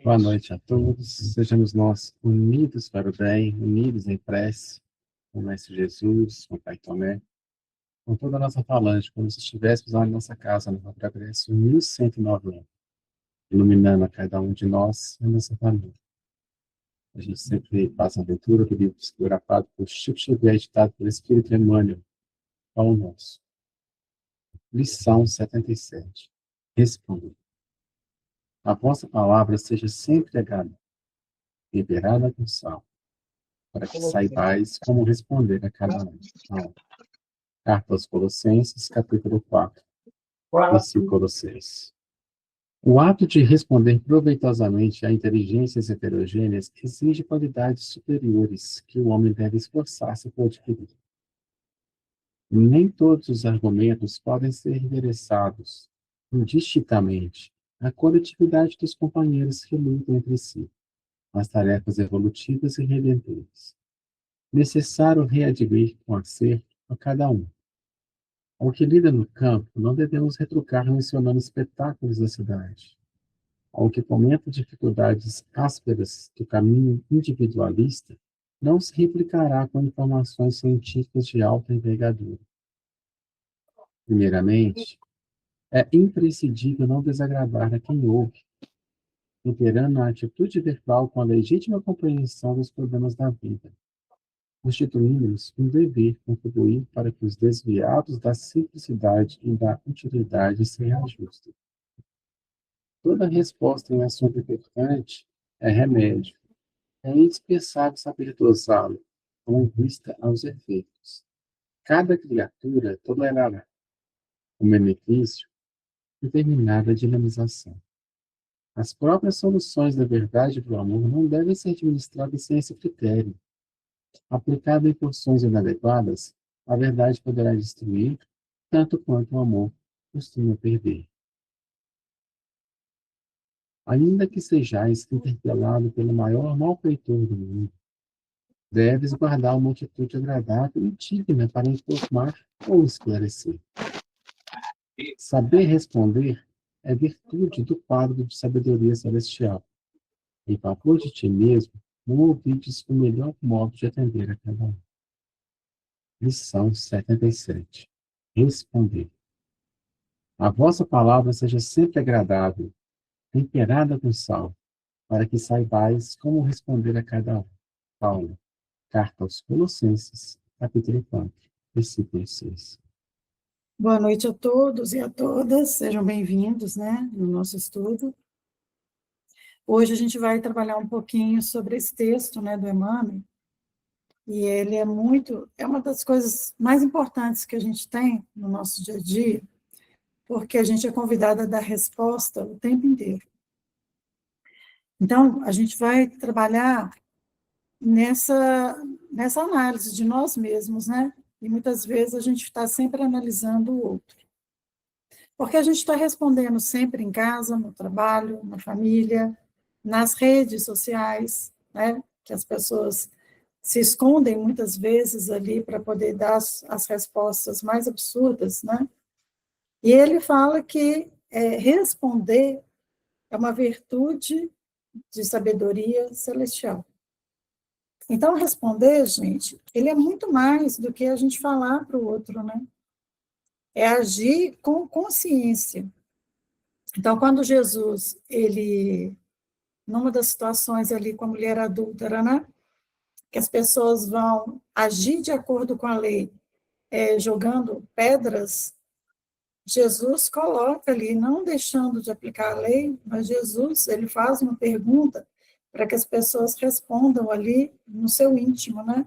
Boa noite a todos. Sejamos nós unidos para o bem, unidos em prece, com o Mestre Jesus, com o Pai Tomé, com toda a nossa falange, como se estivéssemos lá na nossa casa, no Progresso 1109, iluminando a cada um de nós e a nossa família. A gente sempre passa a leitura do livro psicografado por Chico Xavier, editado pelo Espírito Emmanuel, Pão Nosso. Lição 77. Responda. A vossa palavra seja sempre agradável, temperada com sal, para que saibais como responder a cada um. Então, Carta aos Colossenses, capítulo 4, versículo 6. O ato de responder proveitosamente a inteligências heterogêneas exige qualidades superiores que o homem deve esforçar-se por adquirir. Nem todos os argumentos podem ser endereçados indistintamente à coletividade dos companheiros que lutam entre si, nas tarefas evolutivas e redentoras. Necessário readimir com acerto a cada um. Ao que lida no campo, não devemos retrucar mencionando espetáculos da cidade. Ao que comenta dificuldades ásperas do caminho individualista, não se replicará com informações científicas de alta envergadura. Primeiramente, é imprescindível não desagradar a quem ouve, temperando a atitude verbal com a legítima compreensão dos problemas da vida, constituindo-nos um dever contribuir para que os desviados da simplicidade e da utilidade se reajustem. Toda resposta em assunto importante é remédio. É indispensável saber dosá-lo, com vista aos efeitos. Cada criatura tolerará, com benefício, determinada dinamização. As próprias soluções da verdade e do amor não devem ser administradas sem esse critério. Aplicada em porções inadequadas, a verdade poderá destruir, tanto quanto o amor costuma perder. Ainda que sejais interpelado pelo maior malfeitor do mundo, deves guardar uma atitude agradável e digna para informar ou esclarecer. Saber responder é virtude do quadro de sabedoria celestial. Em favor de ti mesmo, não ouvides o melhor modo de atender a cada um. Lição 77. Responder. A vossa palavra seja sempre agradável, temperada com sal, para que saibais como responder a cada um. Paulo, Carta aos Colossenses, capítulo 4, versículo 6. Boa noite a todos e a todas, sejam bem-vindos, né, no nosso estudo. Hoje a gente vai trabalhar um pouquinho sobre esse texto, né, do Emmanuel, e ele é uma das coisas mais importantes que a gente tem no nosso dia a dia, porque a gente é convidada a dar resposta o tempo inteiro. Então, a gente vai trabalhar nessa análise de nós mesmos, né, e muitas vezes a gente está sempre analisando o outro. Porque a gente está respondendo sempre em casa, no trabalho, na família, nas redes sociais, né? Que as pessoas se escondem muitas vezes ali para poder dar as respostas mais absurdas, né? E ele fala que responder é uma virtude de sabedoria celestial. Então, responder, gente, ele é muito mais do que a gente falar para o outro, né? É agir com consciência. Então, quando Jesus, numa das situações ali com a mulher adúltera, né, que as pessoas vão agir de acordo com a lei, jogando pedras, Jesus coloca ali, não deixando de aplicar a lei, mas Jesus, ele faz uma pergunta para que as pessoas respondam ali no seu íntimo, né?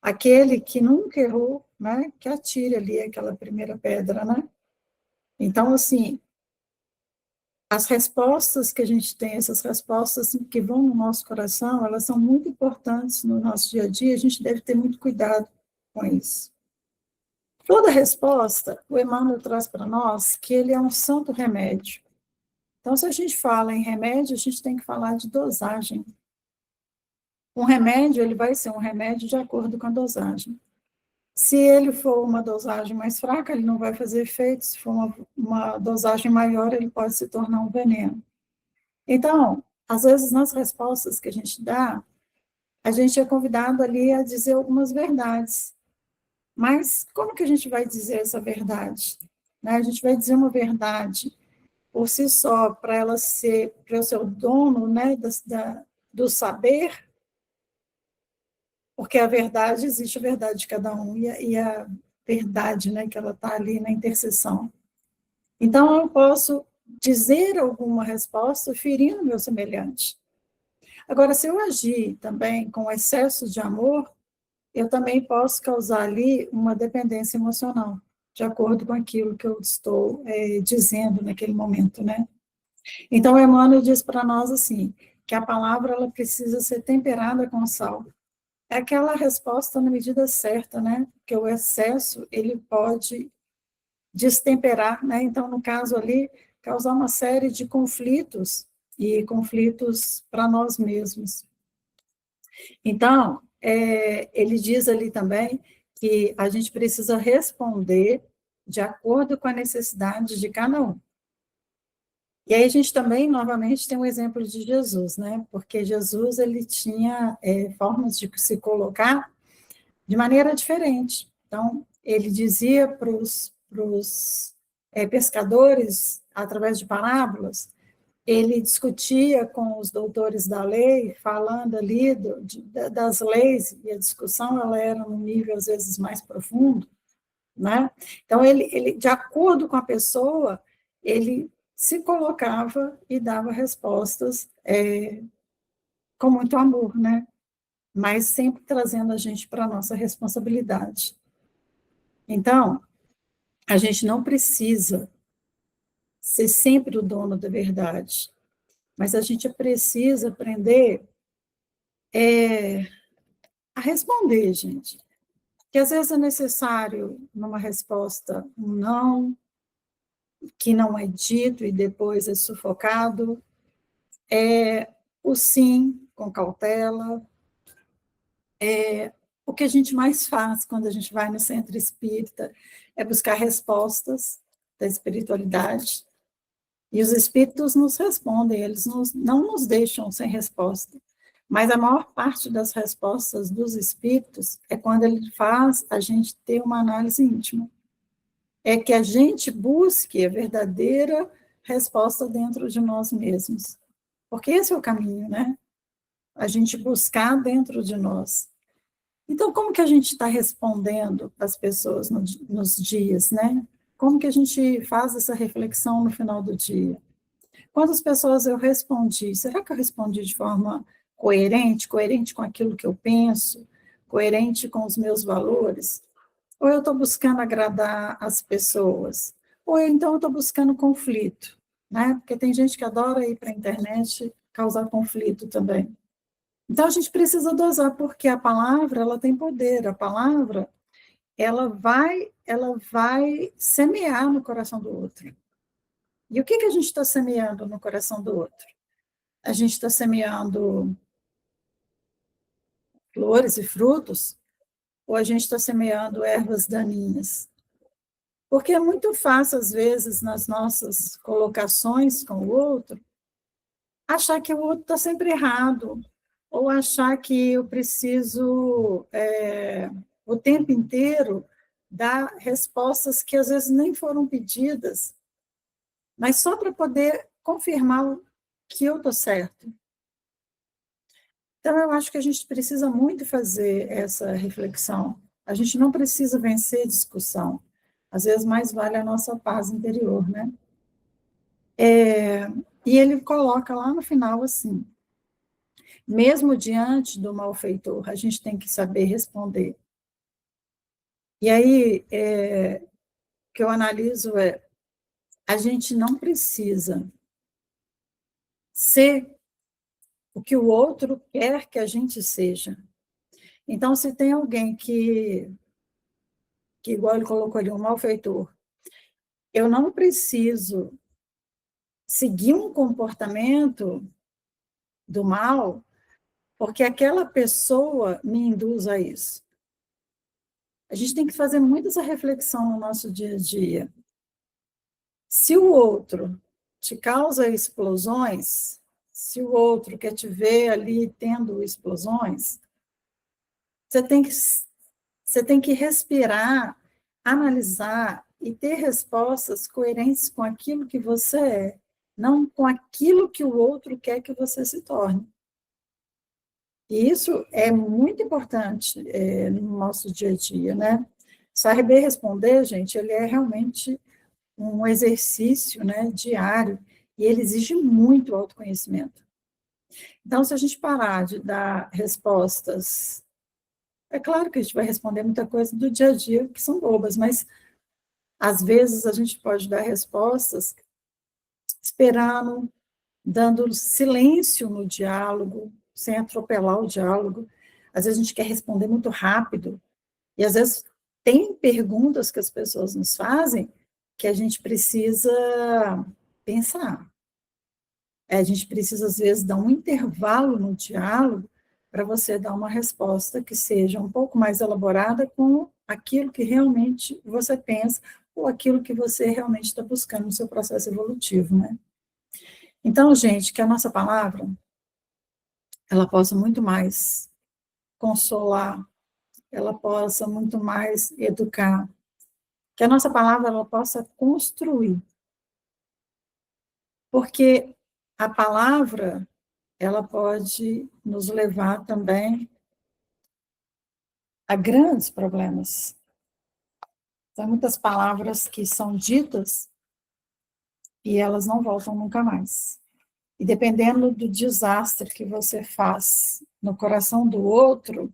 Aquele que nunca errou, né, que atire ali aquela primeira pedra, né? Então, assim, as respostas que a gente tem, essas respostas que vão no nosso coração, elas são muito importantes no nosso dia a dia, a gente deve ter muito cuidado com isso. Toda resposta, o Emmanuel traz para nós que ele é um santo remédio. Então, se a gente fala em remédio, a gente tem que falar de dosagem. Um remédio, ele vai ser um remédio de acordo com a dosagem. Se ele for uma dosagem mais fraca, ele não vai fazer efeito. Se for uma dosagem maior, ele pode se tornar um veneno. Então, às vezes, nas respostas que a gente dá, a gente é convidado ali a dizer algumas verdades. Mas como que a gente vai dizer essa verdade? Né? A gente vai dizer uma verdade por si só, para ela ser, para eu ser o dono, né, do saber, porque a verdade, existe a verdade de cada um, e a verdade, né, que ela está ali na interseção. Então, eu posso dizer alguma resposta ferindo meu semelhante. Agora, se eu agir também com excesso de amor, eu também posso causar ali uma dependência emocional, de acordo com aquilo que eu estou dizendo naquele momento, né? Então, Emmanuel diz para nós assim, que a palavra ela precisa ser temperada com sal. É aquela resposta na medida certa, né? Porque o excesso, ele pode destemperar, né? Então, no caso ali, causar uma série de conflitos, e conflitos para nós mesmos. Então, ele diz ali também que a gente precisa responder de acordo com a necessidade de cada um. E aí a gente também, novamente, tem um exemplo de Jesus, né? Porque Jesus, ele tinha formas de se colocar de maneira diferente. Então, ele dizia para os pescadores, através de parábolas, ele discutia com os doutores da lei, falando ali das leis, e a discussão ela era num nível, às vezes, mais profundo, né? Então, ele, de acordo com a pessoa, ele se colocava e dava respostas com muito amor, né? Mas sempre trazendo a gente para a nossa responsabilidade. Então, a gente não precisa ser sempre o dono da verdade, mas a gente precisa aprender a responder, gente. Que às vezes é necessário, numa resposta, um não, que não é dito e depois é sufocado, o sim, com cautela. O que a gente mais faz quando a gente vai no centro espírita é buscar respostas da espiritualidade. E os espíritos nos respondem, eles não nos deixam sem resposta. Mas a maior parte das respostas dos espíritos é quando ele faz a gente ter uma análise íntima. É que a gente busque a verdadeira resposta dentro de nós mesmos. Porque esse é o caminho, né? A gente buscar dentro de nós. Então, como que a gente está respondendo as pessoas nos dias, né? Como que a gente faz essa reflexão no final do dia? Quantas pessoas eu respondi? Será que eu respondi de forma coerente com aquilo que eu penso, coerente com os meus valores? Ou eu estou buscando agradar as pessoas? Ou então eu estou buscando conflito, né? Porque tem gente que adora ir para a internet causar conflito também. Então a gente precisa dosar, porque a palavra ela tem poder, a palavra ela vai semear no coração do outro. E o que a gente está semeando no coração do outro? A gente está semeando flores e frutos, ou a gente está semeando ervas daninhas? Porque é muito fácil, às vezes, nas nossas colocações com o outro, achar que o outro está sempre errado, ou achar que eu preciso, o tempo inteiro, dar respostas que às vezes nem foram pedidas, mas só para poder confirmar que eu estou certo. Então, eu acho que a gente precisa muito fazer essa reflexão. A gente não precisa vencer discussão. Às vezes, mais vale a nossa paz interior, né? E ele coloca lá no final assim, mesmo diante do malfeitor, a gente tem que saber responder. E aí, o que eu analiso a gente não precisa ser o que o outro quer que a gente seja. Então, se tem alguém que igual ele colocou ali, um malfeitor, eu não preciso seguir um comportamento do mal porque aquela pessoa me induz a isso. A gente tem que fazer muito essa reflexão no nosso dia a dia. Se o outro te causa explosões, se o outro quer te ver ali tendo explosões, você tem que respirar, analisar e ter respostas coerentes com aquilo que você é, não com aquilo que o outro quer que você se torne. E isso é muito importante no nosso dia a dia, né? Saber responder, gente, ele é realmente um exercício, né, diário, e ele exige muito autoconhecimento. Então, se a gente parar de dar respostas, é claro que a gente vai responder muita coisa do dia a dia que são bobas, mas às vezes a gente pode dar respostas esperando, dando silêncio no diálogo, sem atropelar o diálogo. Às vezes a gente quer responder muito rápido, e às vezes tem perguntas que as pessoas nos fazem que a gente precisa pensar. A gente precisa, às vezes, dar um intervalo no diálogo para você dar uma resposta que seja um pouco mais elaborada com aquilo que realmente você pensa ou aquilo que você realmente está buscando no seu processo evolutivo, né? Então, gente, que a nossa palavra, ela possa muito mais consolar, ela possa muito mais educar, que a nossa palavra, ela possa construir, porque a palavra, ela pode nos levar também a grandes problemas. Tem muitas palavras que são ditas e elas não voltam nunca mais. E dependendo do desastre que você faz no coração do outro,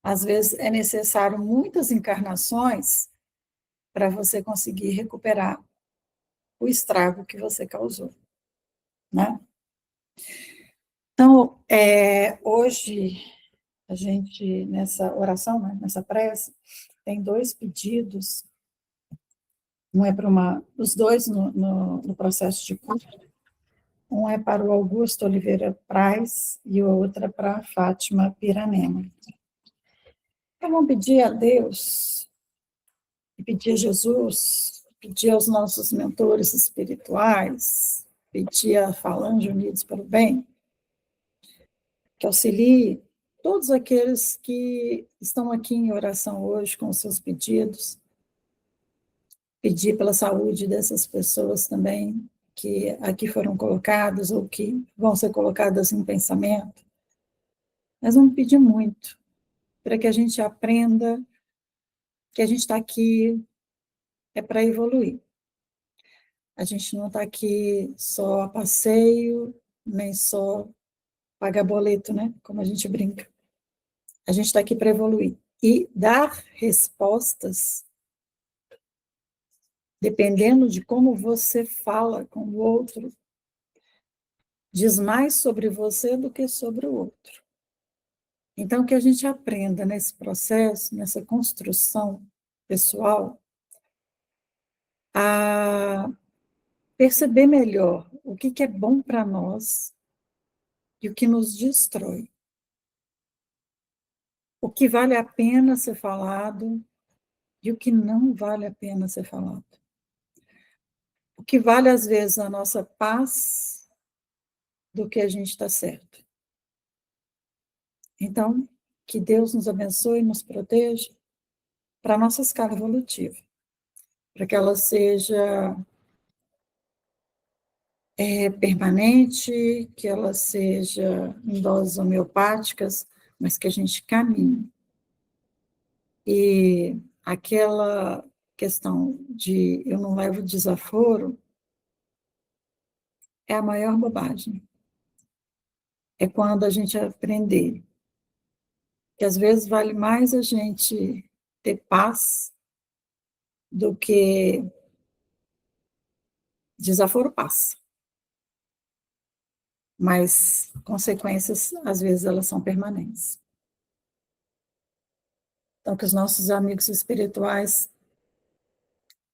às vezes é necessário muitas encarnações para você conseguir recuperar o estrago que você causou, né? Então, hoje, a gente, nessa oração, né, nessa prece, tem 2 pedidos. Um é para os dois no processo de cura. Um é para o Augusto Oliveira Praz e o outro é para a Fátima Piranema. Então, vamos pedir a Deus, e pedir a Jesus, pedir aos nossos mentores espirituais, pedir a Falange Unidos para o Bem, que auxilie todos aqueles que estão aqui em oração hoje com os seus pedidos, pedir pela saúde dessas pessoas também, que aqui foram colocadas ou que vão ser colocadas em pensamento. Nós vamos pedir muito para que a gente aprenda que a gente está aqui para evoluir. A gente não está aqui só a passeio, nem só pagar boleto, né? Como a gente brinca. A gente está aqui para evoluir. E dar respostas, dependendo de como você fala com o outro, diz mais sobre você do que sobre o outro. Então, que a gente aprenda nesse processo, nessa construção pessoal, a perceber melhor o que é bom para nós e o que nos destrói. O que vale a pena ser falado e o que não vale a pena ser falado. O que vale, às vezes, a nossa paz do que a gente está certo. Então, que Deus nos abençoe e nos proteja para a nossa escala evolutiva, para que ela seja permanente, que ela seja em doses homeopáticas, mas que a gente caminhe. E aquela questão de eu não levo desaforo é a maior bobagem. É quando a gente aprender que às vezes vale mais a gente ter paz do que desaforo passa. Mas consequências, às vezes, elas são permanentes. Então, que os nossos amigos espirituais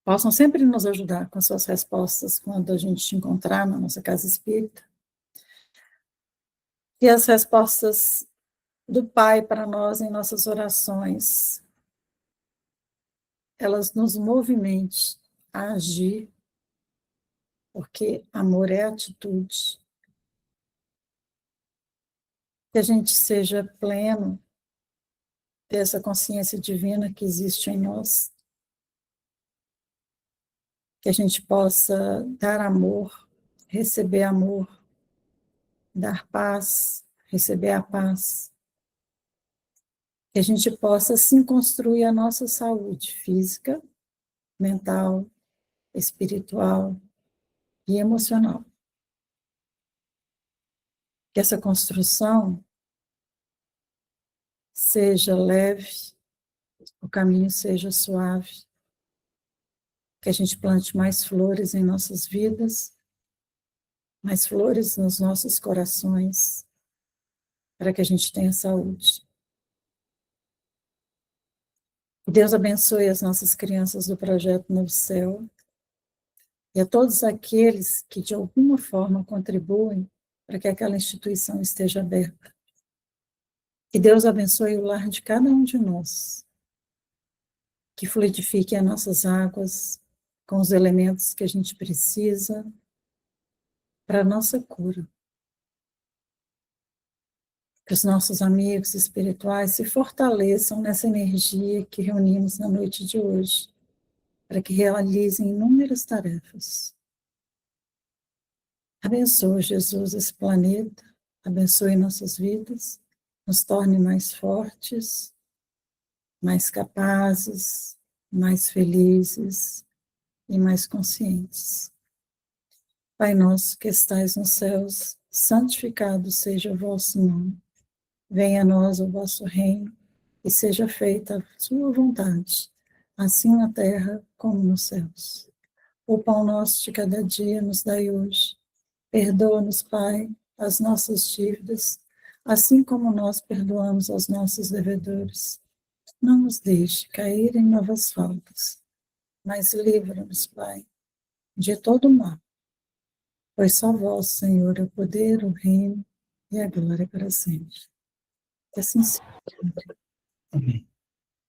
possam sempre nos ajudar com suas respostas quando a gente te encontrar na nossa casa espírita. E as respostas do Pai para nós em nossas orações, elas nos movimentem a agir, porque amor é atitude. que a gente seja pleno dessa consciência divina que existe em nós, que a gente possa dar amor, receber amor, dar paz, receber a paz, que a gente possa sim construir a nossa saúde física, mental, espiritual e emocional. Que essa construção seja leve, o caminho seja suave, que a gente plante mais flores em nossas vidas, mais flores nos nossos corações, para que a gente tenha saúde. Que Deus abençoe as nossas crianças do Projeto Novo Céu e a todos aqueles que de alguma forma contribuem para que aquela instituição esteja aberta. Que Deus abençoe o lar de cada um de nós, que fluidifique as nossas águas com os elementos que a gente precisa para a nossa cura. Que os nossos amigos espirituais se fortaleçam nessa energia que reunimos na noite de hoje, para que realizem inúmeras tarefas. Abençoe, Jesus, esse planeta, abençoe nossas vidas, nos torne mais fortes, mais capazes, mais felizes e mais conscientes. Pai nosso que estais nos céus, santificado seja o vosso nome. Venha a nós o vosso reino e seja feita a sua vontade, assim na terra como nos céus. O pão nosso de cada dia nos dai hoje. Perdoa-nos, Pai, as nossas dívidas, assim como nós perdoamos aos nossos devedores. Não nos deixe cair em novas faltas, mas livra-nos, Pai, de todo mal. Pois só vós, Senhor, é o poder, o reino e a glória para sempre. Que assim seja. Amém.